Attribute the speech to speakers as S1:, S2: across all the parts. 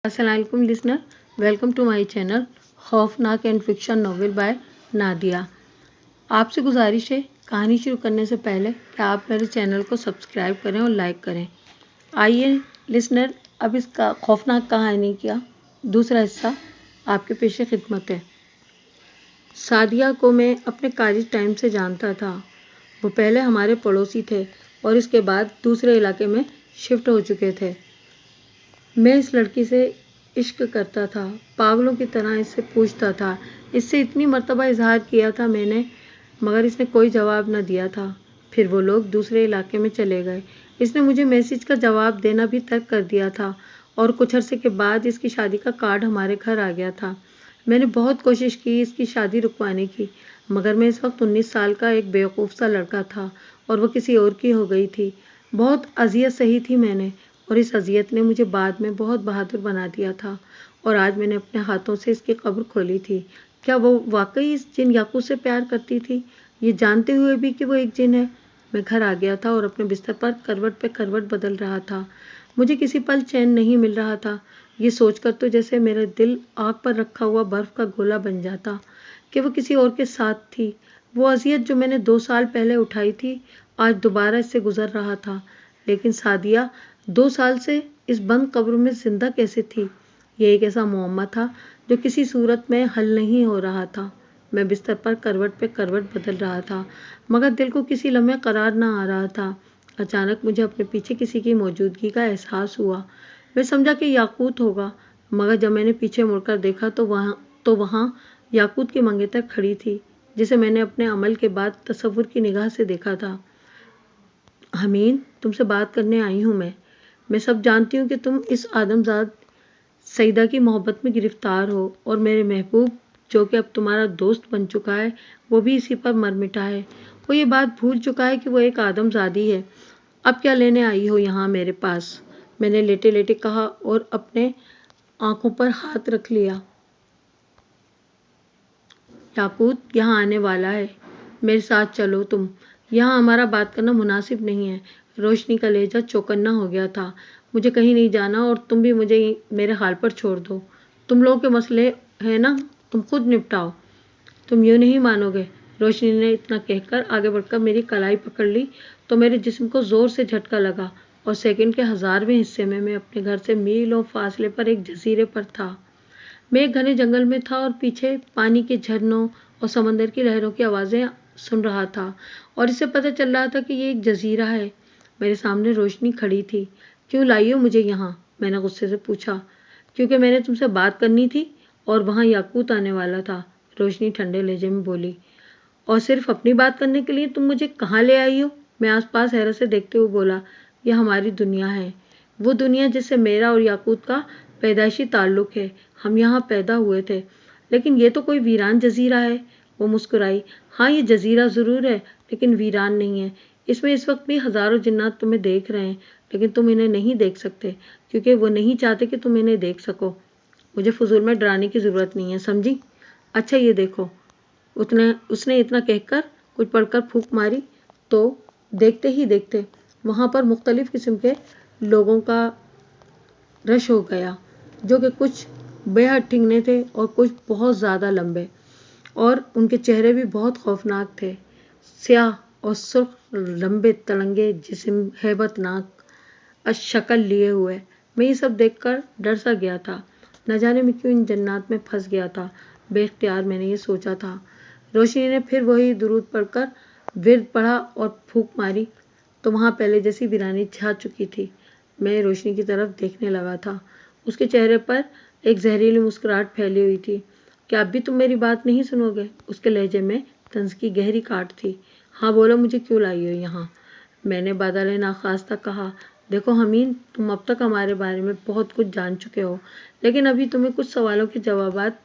S1: अस्सलाम वालेकुम listener, welcome to my channel खौफनाक and fiction novel by Nadia. आपसे गुजारिश है कहानी शुरू करने से पहले कि आप मेरे चैनल को सब्सक्राइब करें और लाइक करें। आइए लिसनर, अब इस खौफनाक कहानी का दूसरा हिस्सा आपके पेशे खिदमत है। सादिया को मैं अपने कॉलेज टाइम से जानता था। वो पहले हमारे पड़ोसी थे और इसके बाद दूसरे इलाके में शिफ्ट हो चुके थे। मैं इस लड़की से इश्क करता था, पागलों की तरह इससे पूछता था, इससे इतनी मर्तबा इजहार किया था मैंने, मगर इसने कोई जवाब न दिया था। फिर वो लोग दूसरे इलाके में चले गए। इसने मुझे मैसेज का जवाब देना भी तर्क कर दिया था और कुछ अरसे के बाद इसकी शादी का कार्ड हमारे घर आ गया था। मैंने बहुत कोशिश की इसकी शादी रुकवाने की, मगर मैं इस वक्त 19 साल का एक बेवकूफ़ सा लड़का था और वो किसी और की हो गई थी। बहुत अजियत सही थी मैंने, और इस अजियत ने मुझे बाद में बहुत बहादुर बना दिया था। और आज मैंने अपने हाथों से इसकी कब्र खोली थी। क्या वो वाकई इस जिन याकूत से प्यार करती थी, ये जानते हुए भी कि वो एक जिन है? मैं घर आ गया था और अपने बिस्तर पर करवट पे करवट बदल रहा था। मुझे किसी पल चैन नहीं मिल रहा था। ये सोचकर तो जैसे मेरा दिल आग पर रखा हुआ बर्फ का गोला बन जाता कि वो किसी और के साथ थी। वो अजियत जो मैंने 2 साल पहले उठाई थी, आज दोबारा इससे गुजर रहा था। लेकिन सादिया 2 साल से इस बंद कब्र में जिंदा कैसे थी? ये एक ऐसा मुअम्मा था जो किसी सूरत में हल नहीं हो रहा था। मैं बिस्तर पर करवट पे करवट बदल रहा था, मगर दिल को किसी लम्हे करार न आ रहा था। अचानक मुझे अपने पीछे किसी की मौजूदगी का एहसास हुआ। मैं समझा कि याकूत होगा, मगर जब मैंने पीछे मुड़कर देखा तो वहाँ याकूत की मंगेतर खड़ी थी, जिसे मैंने अपने अमल के बाद तसव्वुर की निगाह से देखा था। हमीन, तुमसे बात करने आई हूँ मैं सब जानती हूँ कि तुम इस आदमजाद सईदा की मोहब्बत में गिरफ्तार हो, और मेरे महबूब जो कि अब तुम्हारा दोस्त बन चुका है, वो भी इसी पर मर मिटा है। वो ये बात भूल चुका है कि वो एक आदमजादी है। अब क्या लेने आई हो यहाँ मेरे पास? मैंने लेटे लेटे कहा और अपने आंखों पर हाथ रख लिया। याकूत यहाँ आने वाला है, मेरे साथ चलो तुम। यहाँ हमारा बात करना मुनासिब नहीं है। रोशनी का लहजा चौकन्ना हो गया था। मुझे कहीं नहीं जाना और तुम भी मुझे मेरे हाल पर छोड़ दो। तुम लोगों के मसले हैं ना, तुम खुद निपटाओ। तुम यूँ नहीं मानोगे। रोशनी ने इतना कहकर आगे बढ़कर मेरी कलाई पकड़ ली तो मेरे जिस्म को जोर से झटका लगा और सेकंड के 1000वें हिस्से में मैं अपने घर से मीलों फासले पर एक जजीरे पर था। मैं एक घने जंगल में था और पीछे पानी के झरनों और समंदर की लहरों की आवाज़ें सुन रहा था, और इससे पता चल रहा था कि ये एक जजीरा है। मेरे सामने रोशनी खड़ी थी। क्यों लाई हो मुझे यहाँ? मैंने गुस्से से पूछा। क्योंकि मैंने तुमसे बात करनी थी और वहाँ याकूत आने वाला था, रोशनी ठंडे लहजे में बोली। और सिर्फ अपनी बात करने के लिए तुम मुझे कहाँ ले आई हो? मैं आसपास हैरत से देखते हुए बोला। यह हमारी दुनिया है, वो दुनिया जिससे मेरा और याकूत का पैदाइशी ताल्लुक है। हम यहाँ पैदा हुए थे। लेकिन ये तो कोई वीरान जजीरा है। वो मुस्कुराई। हाँ, ये जजीरा ज़रूर है, लेकिन वीरान नहीं है। इसमें इस वक्त भी हज़ारों जिन्नात तुम्हें देख रहे हैं, लेकिन तुम इन्हें नहीं देख सकते, क्योंकि वो नहीं चाहते कि तुम इन्हें देख सको। मुझे फजूल में डराने की ज़रूरत नहीं है, समझी? अच्छा ये देखो। उसने इतना कहकर कुछ पढ़कर फूंक मारी तो देखते ही देखते वहाँ पर मुख्तलिफ किस्म के लोगों का रश हो गया, जो कि कुछ बेहद ठिंगने थे और कुछ बहुत ज़्यादा लंबे, और उनके चेहरे भी बहुत खौफनाक थे। स्याह और सुर्ख लंबे तलंगे जिस्म, हैबतनाक शक्ल लिए हुए। मैं ये सब देखकर डर सा गया था। न जाने मैं क्यों इन जन्नात में फंस गया था। बेख्तियार मैंने ये सोचा था। रोशनी ने फिर वही दुरूद पढ़कर विर्द पढ़ा और फूंक मारी तो वहाँ पहले जैसी वीरानी छा चुकी थी। मैं रोशनी की तरफ देखने लगा था। उसके चेहरे पर एक जहरीली मुस्कुराहट फैली हुई थी। क्या अब भी तुम मेरी बात नहीं सुनोगे? उसके लहजे में तंज की गहरी काट थी। हाँ बोलो, मुझे क्यों लाई हो यहाँ? मैंने बादल नाखास्ता कहा। देखो हमीन, तुम अब तक हमारे बारे में बहुत कुछ जान चुके हो, लेकिन अभी तुम्हें कुछ सवालों के जवाबात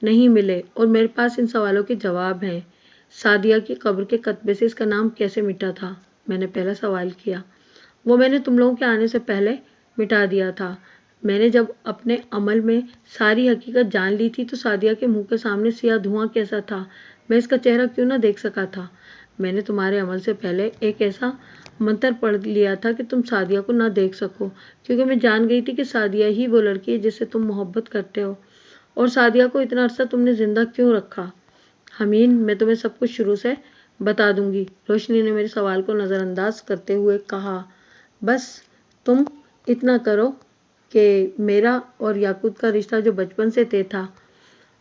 S1: नहीं मिले, और मेरे पास इन सवालों के जवाब हैं। सादिया की कब्र के कतबे से इसका नाम कैसे मिटा था? मैंने पहला सवाल किया। वो मैंने तुम लोगों के आने से पहले मिटा दिया था। मैंने जब अपने अमल में सारी हकीकत जान ली थी तो सादिया के मुंह के सामने सिया धुआं कैसा था, मैं इसका चेहरा क्यों ना देख सका था? میں نے تمہارے عمل سے پہلے ایک ایسا منتر پڑھ لیا تھا کہ تم سعدیہ کو نہ دیکھ سکو، کیونکہ میں جان گئی تھی کہ سعدیہ ہی وہ لڑکی ہے جس سے تم محبت کرتے ہو۔ اور سعدیہ کو اتنا عرصہ تم نے زندہ کیوں رکھا؟ حمین، میں تمہیں سب کچھ شروع سے بتا دوں گی، روشنی نے میرے سوال کو نظر انداز کرتے ہوئے کہا۔ بس تم اتنا کرو کہ میرا اور یاقوت کا رشتہ جو بچپن سے طے تھا،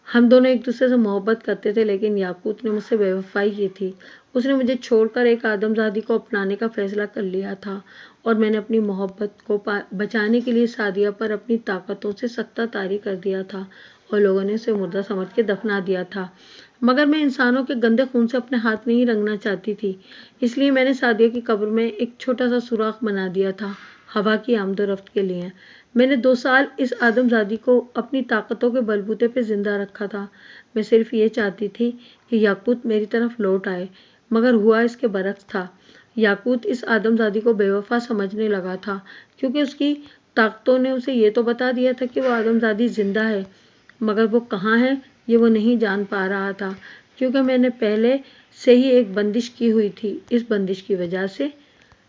S1: ہم دونوں ایک دوسرے سے محبت کرتے تھے، لیکن یاقوت نے مجھ سے بے وفائی کی تھی۔ اس نے مجھے چھوڑ کر ایک آدمزادی کو اپنانے کا فیصلہ کر لیا تھا، اور میں نے اپنی محبت کو بچانے کے لیے سعدیہ پر اپنی طاقتوں سے سختہ طاری کر دیا تھا، اور لوگوں نے اسے مردہ سمجھ کے دفنا دیا تھا۔ مگر میں انسانوں کے گندے خون سے اپنے ہاتھ نہیں رنگنا چاہتی تھی، اس لیے میں نے سعدیہ کی قبر میں ایک چھوٹا سا سوراخ بنا دیا تھا، ہوا کی آمد و رفت کے لیے۔ میں نے 2 سال اس آدمزادی کو اپنی طاقتوں کے بلبوتے پہ زندہ رکھا تھا۔ میں صرف یہ چاہتی تھی کہ یاقوت میری طرف لوٹ آئے، مگر ہوا اس کے برعکس تھا۔ یاقوت اس آدمزادی کو بے وفا سمجھنے لگا تھا، کیونکہ اس کی طاقتوں نے اسے یہ تو بتا دیا تھا کہ وہ آدمزادی زندہ ہے، مگر وہ کہاں ہے یہ وہ نہیں جان پا رہا تھا، کیونکہ میں نے پہلے سے ہی ایک بندش کی ہوئی تھی۔ اس بندش کی وجہ سے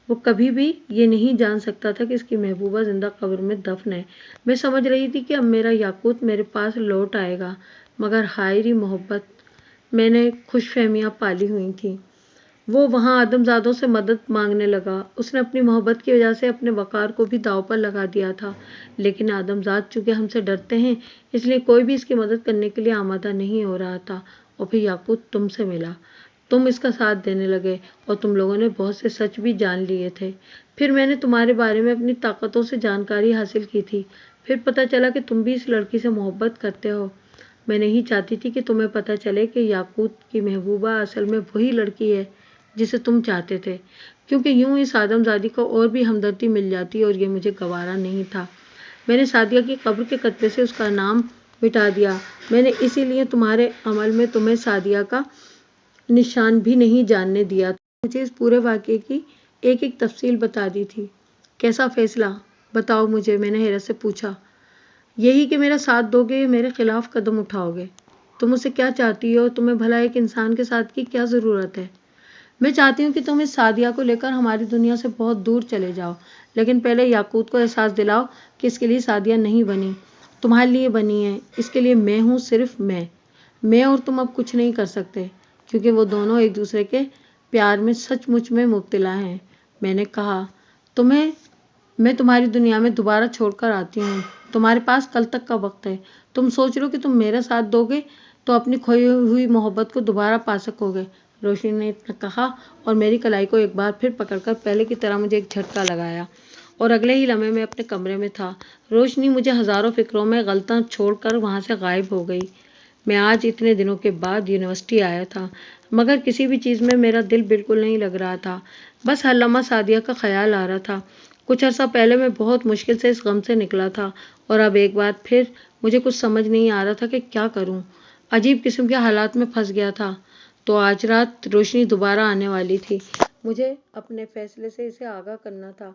S1: وہ کبھی بھی یہ نہیں جان سکتا تھا کہ اس کی محبوبہ زندہ قبر میں دفن ہے۔ میں سمجھ رہی تھی کہ اب میرا یاقوت میرے پاس لوٹ آئے گا، مگر ہائے ری محبت، میں نے خوش فہمیاں پالی ہوئی تھیں۔ وہ وہاں آدمزادوں سے مدد مانگنے لگا۔ اس نے اپنی محبت کی وجہ سے اپنے وقار کو بھی داؤ پر لگا دیا تھا، لیکن آدمزاد چونکہ ہم سے ڈرتے ہیں، اس لیے کوئی بھی اس کی مدد کرنے کے لیے آمادہ نہیں ہو رہا تھا۔ اور پھر یاقوت تم سے ملا، تم اس کا ساتھ دینے لگے، اور تم لوگوں نے بہت سے سچ بھی جان لیے تھے۔ پھر میں نے تمہارے بارے میں اپنی طاقتوں سے جانکاری حاصل کی تھی۔ پھر پتہ چلا کہ تم بھی اس لڑکی سے محبت کرتے ہو۔ میں نہیں چاہتی تھی کہ تمہیں پتہ چلے کہ یاقوت کی محبوبہ اصل میں وہی لڑکی ہے جسے تم چاہتے تھے، کیونکہ یوں اس آدمزادی کو اور بھی ہمدردی مل جاتی، اور یہ مجھے گوارا نہیں تھا۔ میں نے سعدیہ کی قبر کے قطرے سے اس کا نام مٹا دیا۔ میں نے اسی لیے تمہارے عمل میں تمہیں سعدیہ کا نشان بھی نہیں جاننے دیا تھا۔ مجھے اس پورے واقعے کی ایک ایک تفصیل بتا دی تھی۔ کیسا فیصلہ؟ بتاؤ مجھے، میں نے حیرت سے پوچھا۔ یہی کہ میرا ساتھ دو گے یا میرے خلاف قدم اٹھاؤ گے؟ تم مجھ سے کیا چاہتی ہو؟ تمہیں بھلا ایک انسان کے ساتھ کی کیا ضرورت ہے؟ میں چاہتی ہوں کہ تم اس سعدیہ کو لے کر ہماری دنیا سے بہت دور چلے جاؤ، لیکن پہلے یاقوت کو احساس دلاؤ کہ اس کے لیے سعدیہ نہیں بنی، تمہارے لیے بنی ہے۔ اس کے لیے میں ہوں، صرف میں اور تم اب کچھ نہیں کر سکتے، کیونکہ وہ دونوں ایک دوسرے کے پیار میں سچ مچ میں مبتلا ہیں۔ میں نے کہا، میں تمہاری دنیا میں دوبارہ چھوڑ کر آتی ہوں، تمہارے پاس کل تک کا وقت ہے۔ تم سوچ لو کہ تم میرا ساتھ دو گے تو اپنی کھوئی ہوئی محبت کو دوبارہ پا سکو گے۔ روشنی نے اتنا کہا اور میری کلائی کو ایک بار پھر پکڑ کر پہلے کی طرح مجھے ایک جھٹکا لگایا، اور اگلے ہی لمحے میں اپنے کمرے میں تھا۔ روشنی مجھے ہزاروں فکروں میں غلطاں چھوڑ کر وہاں سے غائب ہو گئی۔ میں آج اتنے دنوں کے بعد یونیورسٹی آیا تھا، مگر کسی بھی چیز میں میرا دل بالکل نہیں لگ رہا تھا۔ بس ہر لمحہ سعدیہ کا خیال آ رہا تھا۔ کچھ عرصہ پہلے میں بہت مشکل سے اس غم سے نکلا تھا، اور اب ایک بار پھر مجھے کچھ سمجھ نہیں آ رہا تھا کہ کیا کروں۔ عجیب قسم کے حالات میں پھنس گیا تھا۔ تو آج رات روشنی دوبارہ آنے والی تھی۔ مجھے اپنے فیصلے سے اسے آگاہ کرنا تھا۔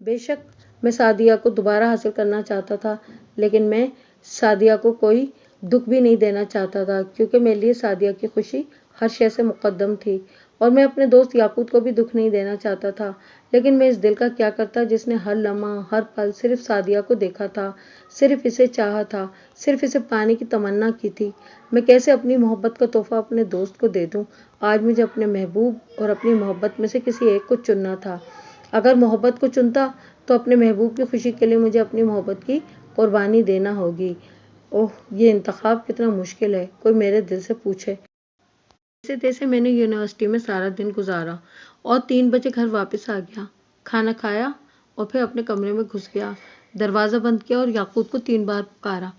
S1: بے شک میں سعدیہ کو دوبارہ حاصل کرنا چاہتا تھا، لیکن میں سعدیہ کو کوئی دکھ بھی نہیں دینا چاہتا تھا، کیونکہ میرے لیے سعدیہ کی خوشی ہر شے سے مقدم تھی، اور میں اپنے دوست یاقوت کو بھی دکھ نہیں دینا چاہتا تھا۔ لیکن میں اس دل کا کیا کرتا جس نے ہر لمحہ ہر پل صرف سعدیہ کو دیکھا تھا، صرف اسے چاہا تھا، صرف اسے پانے کی تمنا کی تھی۔ میں کیسے اپنی محبت کا تحفہ اپنے دوست کو دے دوں؟ آج مجھے اپنے محبوب اور اپنی محبت میں سے کسی ایک کو چننا تھا۔ اگر محبت کو چنتا تو اپنے محبوب کی خوشی کے لیے مجھے اپنی محبت کی قربانی دینا ہوگی۔ اوہ، یہ انتخاب کتنا مشکل ہے، کوئی میرے دل سے پوچھے۔ جیسے تیسے میں نے یونیورسٹی میں سارا دن گزارا اور 3 بجے گھر واپس آ گیا۔ کھانا کھایا اور پھر اپنے کمرے میں گھس گیا، دروازہ بند کیا اور یاقوت کو 3 بار پکارا۔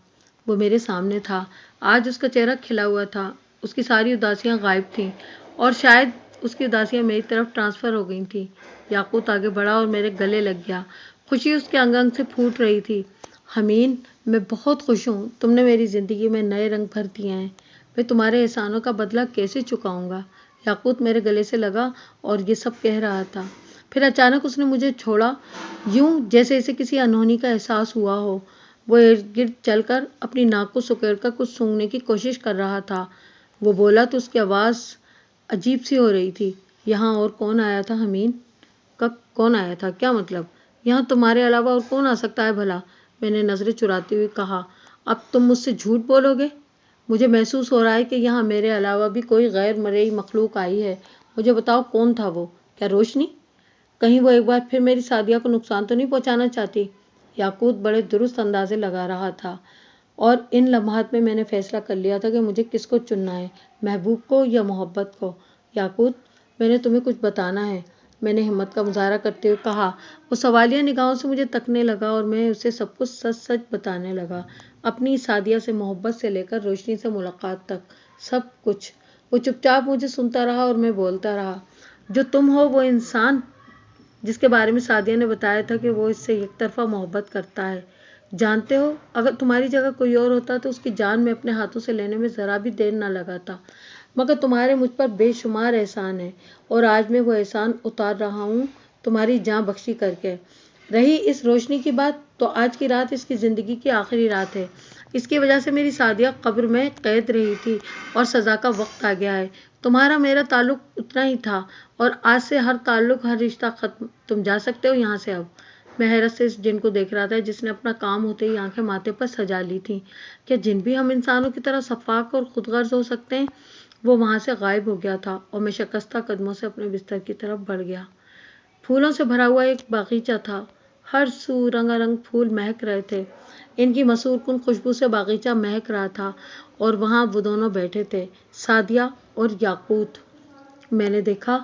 S1: وہ میرے سامنے تھا۔ آج اس کا چہرہ کھلا ہوا تھا، اس کی ساری اداسیاں غائب تھیں، اور شاید اس کی اداسیاں میری طرف ٹرانسفر ہو گئی تھیں۔ یاقوت آگے بڑھا اور میرے گلے لگ گیا۔ خوشی اس کے انگ انگ سے پھوٹ رہی تھی۔ حمین، میں بہت خوش ہوں، تم نے میری زندگی میں نئے رنگ بھر دیے ہیں۔ میں تمہارے احسانوں کا بدلہ کیسے چکاؤں گا؟ یاقوت میرے گلے سے لگا اور یہ سب کہہ رہا تھا۔ پھر اچانک اس نے مجھے چھوڑا، یوں جیسے اسے کسی انہونی کا احساس ہوا ہو۔ وہ ارد گرد چل کر اپنی ناک کو سکیڑ کر کچھ سونگھنے کی کوشش کر رہا تھا۔ وہ بولا تو اس کی آواز عجیب سی ہو رہی تھی۔ यहाँ और कौन आया था हमीन? कौन आया था? क्या मतलब? यहाँ तुम्हारे अलावा और कौन आ सकता है भला? मैंने नजरें चुराते हुए कहा। अब तुम मुझसे झूठ बोलोगे? मुझे महसूस हो रहा है कि यहाँ मेरे अलावा भी कोई गैर मरई मखलूक आई है। मुझे बताओ, कौन था वो? क्या रोशनी? कहीं वो एक बार फिर मेरी सादिया को नुकसान तो नहीं पहुंचाना चाहती? याकूत बड़े दुरुस्त अंदाजे लगा रहा था और इन लम्हात में मैंने फैसला कर लिया था कि मुझे किसको चुनना है, महबूब को या मोहब्बत को। याकूत, मैंने तुम्हें कुछ बताना है, मैंने हिम्मत का मुजाहरा करते हुए कहा। वो सवालिया निगाहों से मुझे तकने लगा और मैं उसे सब कुछ सच सच बताने लगा, अपनी सादिया से मोहब्बत से लेकर रोशनी से मुलाकात तक, सब कुछ। वो चुपचाप मुझे सुनता रहा और मैं बोलता रहा। जो तुम हो वो इंसान जिसके बारे में सादिया ने बताया था कि वो इससे एक तरफा मोहब्बत करता है, जानते हो, अगर तुम्हारी जगह कोई और होता तो उसकी जान में अपने हाथों से लेने में जरा भी देर न लगाता। मगर तुम्हारे मुझ पर बेशुमार एहसान है और आज मैं वो एहसान उतार रहा हूँ तुम्हारी जान बख्शी करके। रही इस रोशनी की बात, तो आज की रात इसकी ज़िंदगी की आखिरी रात है। इसकी वजह से मेरी सादिया कब्र में कैद रही थी और सज़ा का वक्त आ गया है। तुम्हारा मेरा ताल्लुक उतना ही था और आज से हर ताल्लुक, हर रिश्ता खत्म। तुम जा सकते हो यहाँ से अब। मैं हैरत से इस जिन को देख रहा था जिसने अपना काम होते ही आंखें माथे पर सजा ली थी। क्या जिन भी हम इंसानों की तरह शफाक और खुदगर्ज हो सकते हैं? वो वहां से गायब हो गया था और मैं शिकस्ता कदमों से अपने बिस्तर की तरफ बढ़ गया। फूलों से भरा हुआ एक बागीचा था, हर सू रंगारंग फूल महक रहे थे। इनकी मसूर कुन खुशबू से बागीचा महक रहा था और वहां वो दोनों बैठे थे, सादिया और याकूत। मैंने देखा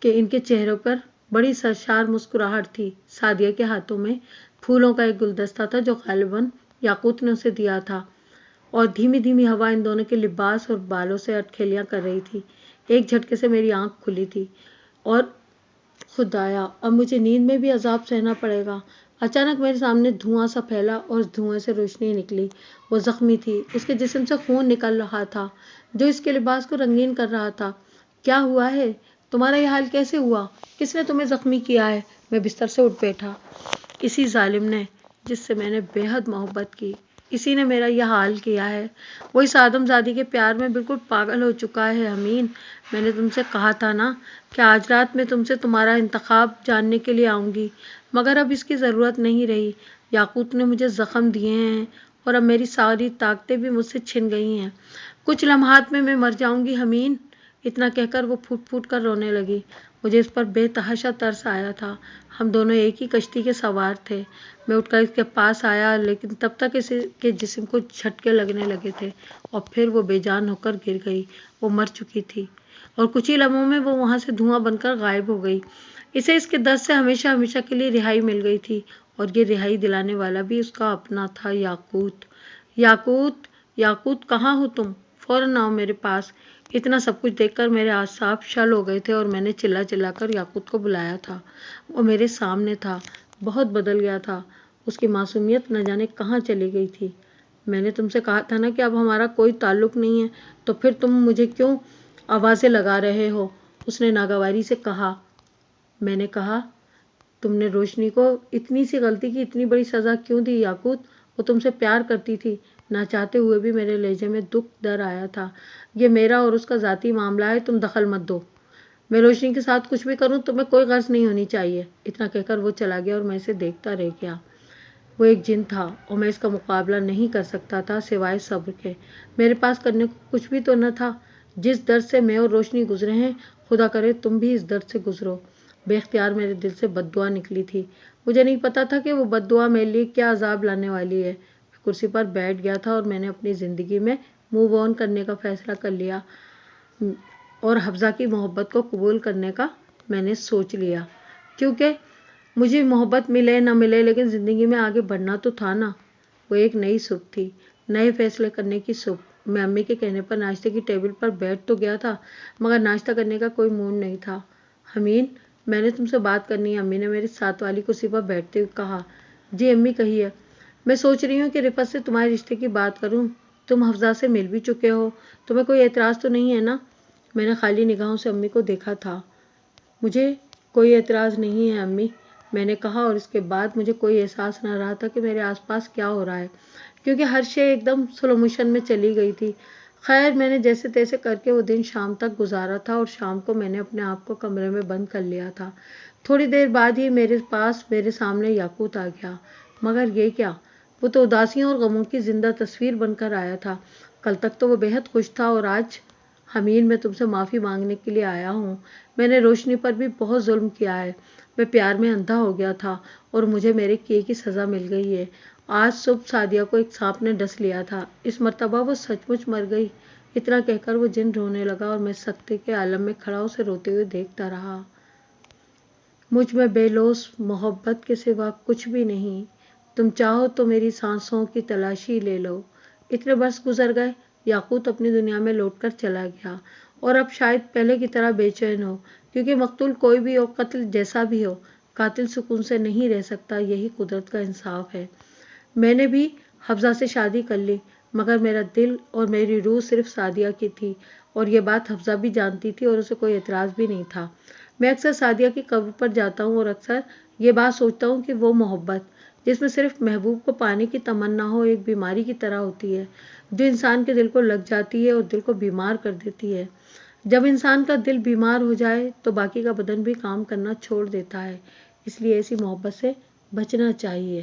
S1: कि इनके चेहरों पर बड़ी सरशार मुस्कुराहट थी। सादिया के हाथों में फूलों का एक गुलदस्ता था जो गालिबन याकूत ने उसे दिया था और धीमी धीमी हवा इन दोनों के लिबास और बालों से अटखेलियां कर रही थी। एक झटके से मेरी आंख खुली थी और खुदाया, अब मुझे नींद में भी अजाब सहना पड़ेगा। अचानक मेरे सामने धुआं सा फैला और उस धुएं से रोशनी निकली। वो जख्मी थी, उसके जिस्म से खून निकल रहा था जो इसके लिबास को रंगीन कर रहा था। क्या हुआ है? तुम्हारा यह हाल कैसे हुआ? किसने तुम्हें जख्मी किया है? मैं बिस्तर से उठ बैठा। इसी जालिम ने, जिससे मैंने बेहद मोहब्बत की, इसी ने मेरा यह हाल किया है। वो इस आदमजादी के प्यार में बिल्कुल पागल हो चुका है। अमीन, मैंने तुमसे कहा था ना कि आज रात मैं तुमसे तुम्हारा इंतखाब जानने के लिए आऊंगी, मगर अब इसकी ज़रूरत नहीं रही। याकूत ने मुझे ज़ख्म दिए हैं और अब मेरी सारी ताकतें भी मुझसे छिन गई हैं। कुछ लम्हात में मैं मर जाऊंगी अमीन। इतना कहकर वो फूट फूट कर रोने लगी। मुझे इस पर बेतहाशा तरस आया था। हम दोनों एक ही कश्ती के सवार थे। मैं उठकर इसके पास आया, लेकिन तब तक इसके जिस्म को झटके लगने लगे थे और फिर वो बेजान होकर गिर गई। वो मर चुकी थी और कुछ ही लम्हों में वो वहां से धुआं बनकर गायब हो गई। इसे इसके दर्द से हमेशा हमेशा के लिए रिहाई मिल गई थी और ये रिहाई दिलाने वाला भी उसका अपना था, याकूत। याकूत, याकूत, कहाँ हो तुम? फौरन आओ मेरे पास। इतना सब कुछ देखकर मेरे आसाब शल हो गए थे और मैंने चिल्ला चिल्लाकर याकूत को बुलाया था। वो मेरे सामने था, बहुत बदल गया था। उसकी मासूमियत न जाने कहाँ चली गई थी। मैंने तुमसे कहा था ना कि अब हमारा कोई ताल्लुक नहीं है, तो फिर तुम मुझे क्यों आवाज़ें लगा रहे हो? उसने नागवारी से कहा। मैंने कहा, तुमने रोशनी को इतनी सी गलती की इतनी बड़ी सज़ा क्यों दी याकूत? वो तुमसे प्यार करती थी। ना चाहते हुए भी मेरे लहजे में दुख डर आया था। ये मेरा और उसका ज़ाती मामला है, तुम दखल मत दो। मैं रोशनी के साथ कुछ भी करूं तुम्हें कोई गर्ज नहीं होनी चाहिए। इतना कहकर वो चला गया और मैं इसे देखता रह गया। वो एक जिन था और मैं इसका मुकाबला नहीं कर सकता था सिवाय सब्र के। मेरे पास करने को कुछ भी तो न था। जिस दर्द से मैं और रोशनी गुजरे हैं, खुदा करे तुम भी इस दर्द से गुजरो। बेख्तियार मेरे दिल से बद्दुआ निकली थी। मुझे नहीं पता था कि वो बद्दुआ मेरे लिए क्या अजाब लाने वाली है। मैं कुर्सी पर बैठ गया था और मैंने अपनी ज़िंदगी में मूव ऑन करने का फैसला कर लिया और हफ्जा की मोहब्बत को कबूल करने का मैंने सोच लिया, क्योंकि मुझे मोहब्बत मिले ना मिले लेकिन ज़िंदगी में आगे बढ़ना तो था ना। वो एक नई सुबह थी, नए फैसले करने की सुबह। मैं अम्मी के कहने पर नाश्ते की टेबल पर बैठ तो गया था, मगर नाश्ता करने का कोई मूड नहीं था। हमीन, मैंने तुमसे बात करनी है, अम्मी ने मेरे साथ वाली कुर्सी पर बैठते हुए कहा। जी अम्मी, कहिए। मैं सोच रही हूँ कि रिफत से तुम्हारे रिश्ते की बात करूँ। तुम हफ्जा से मिल भी चुके हो, तुम्हें कोई एतराज़ तो नहीं है ना? मैंने खाली निगाहों से अम्मी को देखा था। मुझे कोई एतराज़ नहीं है अम्मी, मैंने कहा, और इसके बाद मुझे कोई एहसास न रहा था कि मेरे आसपास क्या हो रहा है, क्योंकि हर शे एकदम स्लो मोशन में चली गई थी। خیر میں نے جیسے تیسے کر کے وہ دن شام تک گزارا تھا اور شام کو میں نے اپنے آپ کو کمرے میں بند کر لیا تھا۔ تھوڑی دیر بعد ہی میرے سامنے یاقوت آ گیا۔ مگر یہ کیا؟ وہ تو اداسیوں اور غموں کی زندہ تصویر بن کر آیا تھا۔ کل تک تو وہ بے حد خوش تھا اور آج حمید میں تم سے معافی مانگنے کے لیے آیا ہوں۔ میں نے روشنی پر بھی بہت ظلم کیا ہے۔ میں پیار میں اندھا ہو گیا تھا اور مجھے میرے کیے کی سزا مل گئی ہے۔ آج صبح سعدیہ کو ایک سانپ نے ڈس لیا تھا۔ اس مرتبہ وہ سچ مچ مر گئی۔ اتنا کہہ کر وہ جن رونے لگا اور میں سکتے کے عالم میں کھڑا اسے روتے ہوئے دیکھتا رہا۔ مجھ میں بے لوث محبت کے سوا کچھ بھی نہیں۔ تم چاہو تو میری سانسوں کی تلاشی لے لو۔ اتنے برس گزر گئے۔ یاقوت اپنی دنیا میں لوٹ کر چلا گیا اور اب شاید پہلے کی طرح بے چین ہو، کیونکہ مقتول کوئی بھی ہو، قتل جیسا بھی ہو، قاتل سکون سے نہیں رہ سکتا۔ یہی قدرت کا انصاف ہے۔ میں نے بھی حفصہ سے شادی کر لی، مگر میرا دل اور میری روح صرف سعدیہ کی تھی اور یہ بات حفصہ بھی جانتی تھی اور اسے کوئی اعتراض بھی نہیں تھا۔ میں اکثر سعدیہ کی قبر پر جاتا ہوں اور اکثر یہ بات سوچتا ہوں کہ وہ محبت جس میں صرف محبوب کو پانے کی تمنا ہو ایک بیماری کی طرح ہوتی ہے جو انسان کے دل کو لگ جاتی ہے اور دل کو بیمار کر دیتی ہے۔ جب انسان کا دل بیمار ہو جائے تو باقی کا بدن بھی کام کرنا چھوڑ دیتا ہے۔ اس لیے ایسی محبت سے بچنا چاہیے۔